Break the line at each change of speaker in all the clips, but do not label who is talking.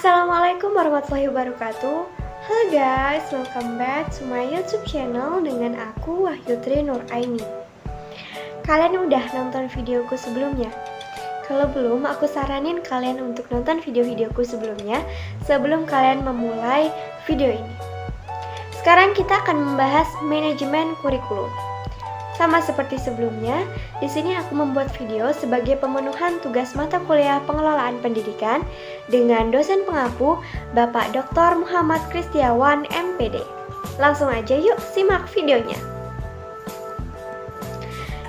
Assalamualaikum warahmatullahi wabarakatuh. Halo guys, welcome back to my YouTube channel dengan aku Wahyutri Nuraini. Kalian udah nonton videoku sebelumnya? Kalau belum, aku saranin kalian untuk nonton video-videoku sebelumnya sebelum kalian memulai video ini. Sekarang kita akan membahas manajemen kurikulum. Sama seperti sebelumnya, di sini aku membuat video sebagai pemenuhan tugas mata kuliah pengelolaan pendidikan dengan dosen pengampu Bapak Dr. Muhammad Kristiawan MPD. Langsung aja yuk simak videonya.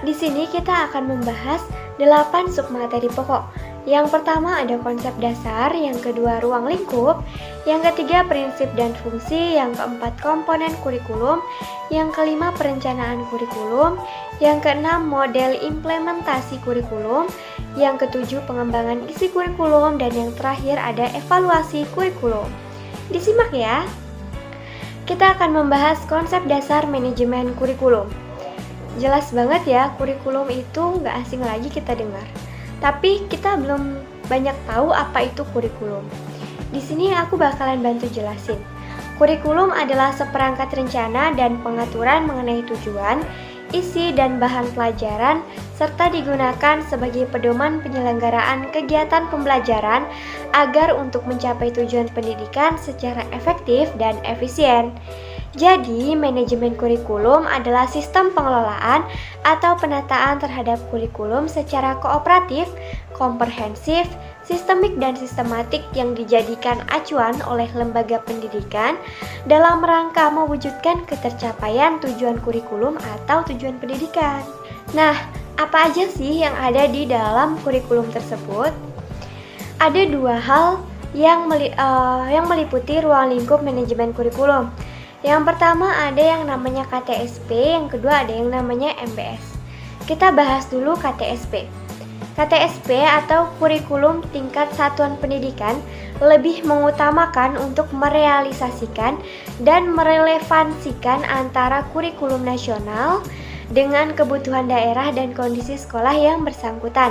Di sini kita akan membahas 8 submateri pokok. Yang pertama ada konsep dasar, yang kedua ruang lingkup, yang ketiga prinsip dan fungsi, yang keempat komponen kurikulum, yang kelima perencanaan kurikulum, yang keenam model implementasi kurikulum, yang ketujuh pengembangan isi kurikulum, dan yang terakhir ada evaluasi kurikulum. Disimak ya. Kita akan membahas konsep dasar manajemen kurikulum. Jelas banget ya, kurikulum itu nggak asing lagi kita dengar. Tapi kita belum banyak tahu apa itu kurikulum. Di sini aku bakalan bantu jelasin. Kurikulum adalah seperangkat rencana dan pengaturan mengenai tujuan, isi dan bahan pelajaran, serta digunakan sebagai pedoman penyelenggaraan kegiatan pembelajaran agar untuk mencapai tujuan pendidikan secara efektif dan efisien. Jadi, manajemen kurikulum adalah sistem pengelolaan atau penataan terhadap kurikulum secara kooperatif, komprehensif, sistemik dan sistematik yang dijadikan acuan oleh lembaga pendidikan dalam rangka mewujudkan ketercapaian tujuan kurikulum atau tujuan pendidikan. Nah, apa aja sih yang ada di dalam kurikulum tersebut? Ada dua hal yang meliputi ruang lingkup manajemen kurikulum. Yang pertama ada yang namanya KTSP, yang kedua ada yang namanya MBS. Kita bahas dulu KTSP. KTSP atau kurikulum tingkat satuan pendidikan lebih mengutamakan untuk merealisasikan dan merelevansikan antara kurikulum nasional dengan kebutuhan daerah dan kondisi sekolah yang bersangkutan.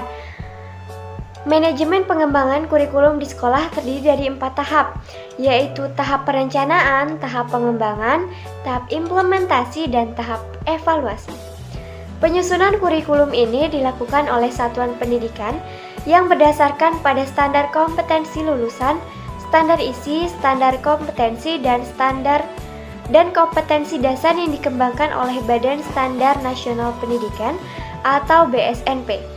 Manajemen pengembangan kurikulum di sekolah terdiri dari 4 tahap, yaitu tahap perencanaan, tahap pengembangan, tahap implementasi, dan tahap evaluasi. Penyusunan kurikulum ini dilakukan oleh satuan pendidikan yang berdasarkan pada standar kompetensi lulusan, standar isi, standar kompetensi, dan kompetensi dasar yang dikembangkan oleh Badan Standar Nasional Pendidikan atau BSNP.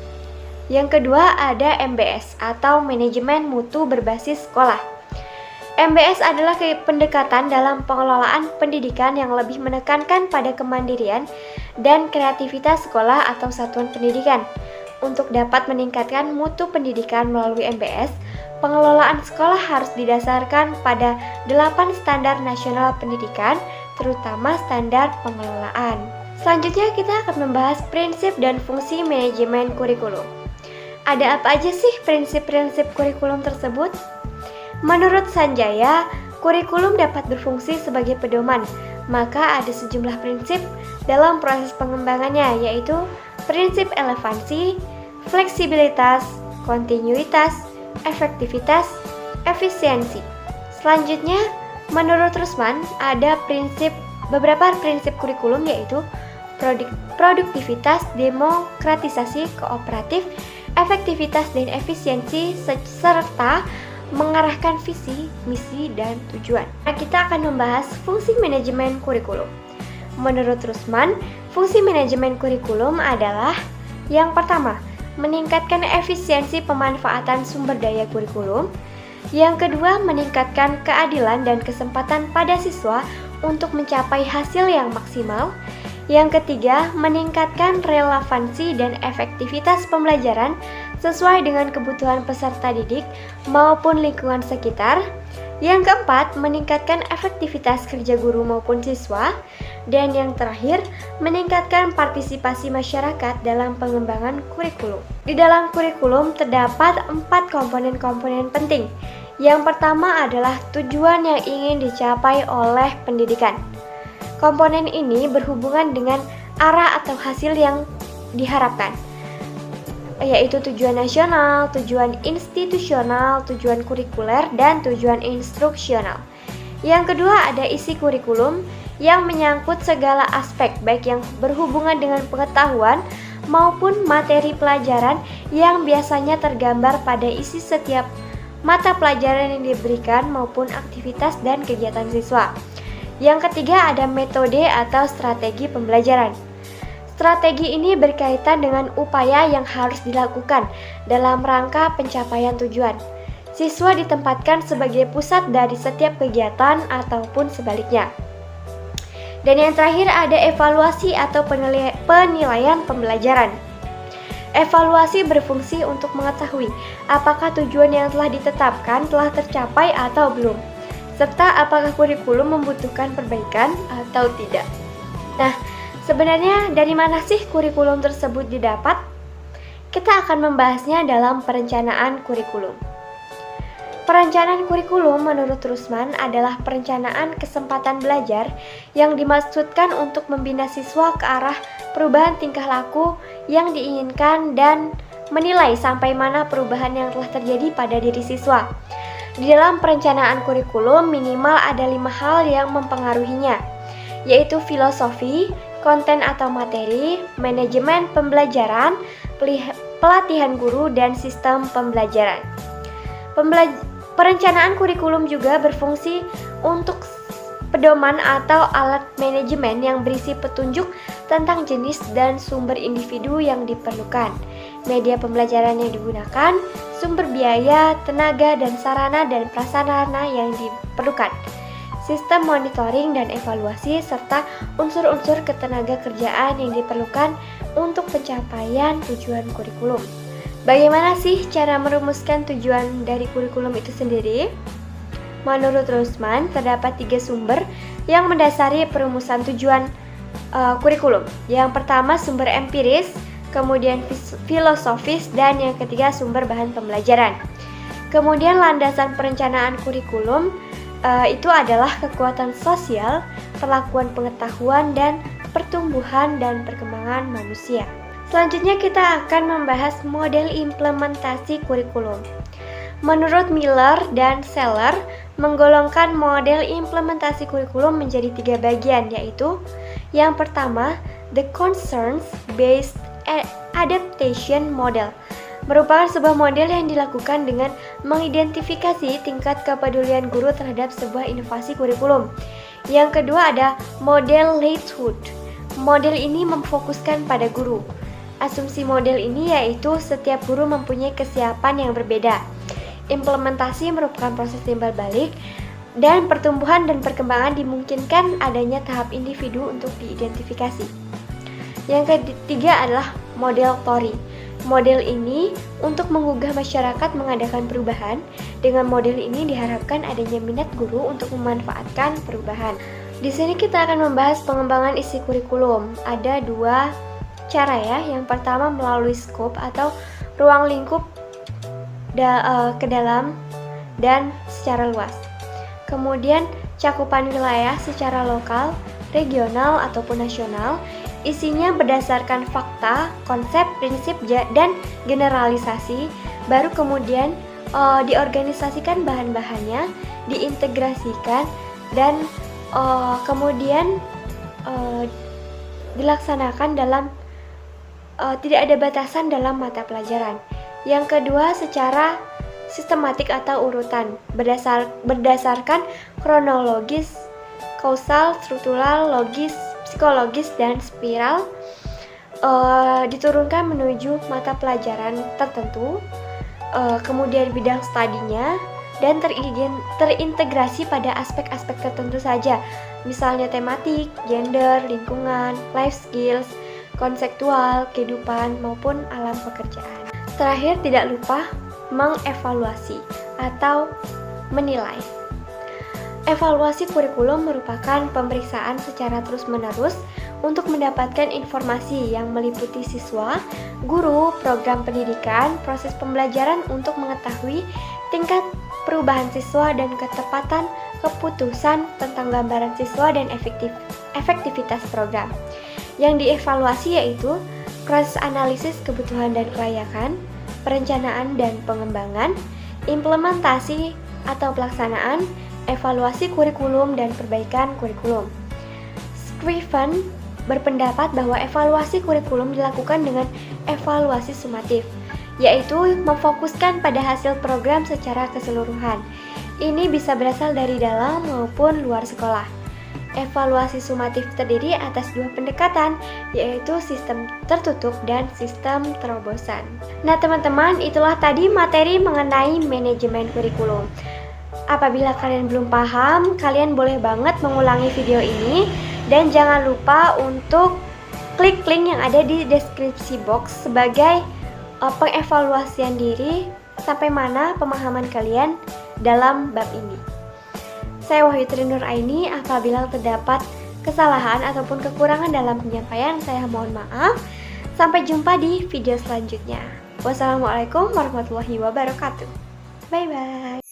Yang kedua ada MBS atau Manajemen Mutu Berbasis Sekolah. MBS adalah pendekatan dalam pengelolaan pendidikan yang lebih menekankan pada kemandirian dan kreativitas sekolah atau satuan pendidikan. Untuk dapat meningkatkan mutu pendidikan melalui MBS, pengelolaan sekolah harus didasarkan pada 8 standar nasional pendidikan, terutama standar pengelolaan. Selanjutnya kita akan membahas prinsip dan fungsi manajemen kurikulum. Ada apa aja sih prinsip-prinsip kurikulum tersebut? Menurut Sanjaya, kurikulum dapat berfungsi sebagai pedoman, maka ada sejumlah prinsip dalam proses pengembangannya, yaitu prinsip relevansi, fleksibilitas, kontinuitas, efektivitas, efisiensi. Selanjutnya, menurut Rusman, ada beberapa prinsip kurikulum, yaitu produktivitas, demokratisasi, kooperatif, efektivitas dan efisiensi, serta mengarahkan visi, misi, dan tujuan. Nah, kita akan membahas fungsi manajemen kurikulum. Menurut Rusman, fungsi manajemen kurikulum adalah yang pertama, meningkatkan efisiensi pemanfaatan sumber daya kurikulum. Yang kedua, meningkatkan keadilan dan kesempatan pada siswa untuk mencapai hasil yang maksimal. Yang ketiga, meningkatkan relevansi dan efektivitas pembelajaran sesuai dengan kebutuhan peserta didik maupun lingkungan sekitar. Yang keempat, meningkatkan efektivitas kerja guru maupun siswa. Dan yang terakhir, meningkatkan partisipasi masyarakat dalam pengembangan kurikulum. Di dalam kurikulum terdapat 4 komponen-komponen penting. Yang pertama adalah tujuan yang ingin dicapai oleh pendidikan. Komponen ini berhubungan dengan arah atau hasil yang diharapkan. yaitu tujuan nasional, tujuan institusional, tujuan kurikuler, dan tujuan instruksional. Yang kedua ada isi kurikulum yang menyangkut segala aspek baik yang berhubungan dengan pengetahuan maupun materi pelajaran yang biasanya tergambar pada isi setiap mata pelajaran yang diberikan maupun aktivitas dan kegiatan siswa. Yang ketiga ada metode atau strategi pembelajaran. Strategi ini berkaitan dengan upaya yang harus dilakukan dalam rangka pencapaian tujuan. Siswa ditempatkan sebagai pusat dari setiap kegiatan ataupun sebaliknya. Dan yang terakhir ada evaluasi atau penilaian pembelajaran. Evaluasi berfungsi untuk mengetahui apakah tujuan yang telah ditetapkan telah tercapai atau belum, serta apakah kurikulum membutuhkan perbaikan atau tidak. Nah, sebenarnya dari mana sih kurikulum tersebut didapat? Kita akan membahasnya dalam perencanaan kurikulum. Perencanaan kurikulum menurut Rusman adalah perencanaan kesempatan belajar yang dimaksudkan untuk membina siswa ke arah perubahan tingkah laku yang diinginkan dan menilai sampai mana perubahan yang telah terjadi pada diri siswa. Di dalam perencanaan kurikulum minimal ada 5 hal yang mempengaruhinya, yaitu filosofi, konten atau materi, manajemen pembelajaran, pelatihan guru, dan sistem pembelajaran. Perencanaan kurikulum juga berfungsi untuk pedoman atau alat manajemen yang berisi petunjuk tentang jenis dan sumber individu yang diperlukan, media pembelajaran yang digunakan, sumber biaya, tenaga, dan sarana dan prasarana yang diperlukan, sistem monitoring dan evaluasi, serta unsur-unsur ketenaga kerjaan yang diperlukan untuk pencapaian tujuan kurikulum. Bagaimana sih cara merumuskan tujuan dari kurikulum itu sendiri? Menurut Rusman, terdapat 3 sumber yang mendasari perumusan tujuan kurikulum. Yang pertama sumber empiris, kemudian filosofis, dan yang ketiga sumber bahan pembelajaran. Kemudian landasan perencanaan kurikulum itu adalah kekuatan sosial, perlakuan pengetahuan, dan pertumbuhan dan perkembangan manusia. Selanjutnya kita akan membahas model implementasi kurikulum. Menurut Miller dan Seller, menggolongkan model implementasi kurikulum menjadi 3 bagian, yaitu yang pertama, the concerns-based adaptation model, merupakan sebuah model yang dilakukan dengan mengidentifikasi tingkat kepedulian guru terhadap sebuah inovasi kurikulum. Yang kedua ada model Lighthood. Model ini memfokuskan pada guru. Asumsi model ini yaitu setiap guru mempunyai kesiapan yang berbeda. Implementasi merupakan proses timbal balik dan pertumbuhan dan perkembangan dimungkinkan adanya tahap individu untuk diidentifikasi. Yang ketiga adalah model Tori. Model ini untuk menggugah masyarakat mengadakan perubahan. Dengan model ini diharapkan adanya minat guru untuk memanfaatkan perubahan. Di sini kita akan membahas pengembangan isi kurikulum. Ada 2 cara ya. Yang pertama melalui skop atau ruang lingkup ke dalam dan secara luas. Kemudian cakupan wilayah secara lokal, regional ataupun nasional. Isinya berdasarkan fakta, konsep, prinsip, dan generalisasi. Baru kemudian diorganisasikan bahan-bahannya, diintegrasikan, dan kemudian dilaksanakan dalam tidak ada batasan dalam mata pelajaran. Yang kedua secara sistematik atau urutan berdasarkan kronologis, kausal, struktural, logis, psikologis, dan spiral, diturunkan menuju mata pelajaran tertentu, kemudian bidang studinya, dan terintegrasi pada aspek-aspek tertentu saja, misalnya tematik, gender, lingkungan, life skills, konseptual, kehidupan, maupun alam pekerjaan. Terakhir, tidak lupa mengevaluasi atau menilai. Evaluasi kurikulum merupakan pemeriksaan secara terus-menerus untuk mendapatkan informasi yang meliputi siswa, guru, program pendidikan, proses pembelajaran untuk mengetahui tingkat perubahan siswa dan ketepatan keputusan tentang gambaran siswa dan efektivitas program. Yang dievaluasi yaitu proses analisis kebutuhan dan kelayakan, perencanaan dan pengembangan, implementasi atau pelaksanaan, evaluasi kurikulum dan perbaikan kurikulum. Scriven berpendapat bahwa evaluasi kurikulum dilakukan dengan evaluasi sumatif, yaitu memfokuskan pada hasil program secara keseluruhan. Ini bisa berasal dari dalam maupun luar sekolah. Evaluasi sumatif terdiri atas dua pendekatan, yaitu sistem tertutup dan sistem terobosan. Nah teman-teman, itulah tadi materi mengenai manajemen kurikulum. Apabila kalian belum paham, kalian boleh banget mengulangi video ini. Dan jangan lupa untuk klik link yang ada di deskripsi box sebagai pengevaluasian diri sampai mana pemahaman kalian dalam bab ini. Saya Wahyu Trinuraini, apabila terdapat kesalahan ataupun kekurangan dalam penyampaian, saya mohon maaf. Sampai jumpa di video selanjutnya. Wassalamualaikum warahmatullahi wabarakatuh. Bye-bye.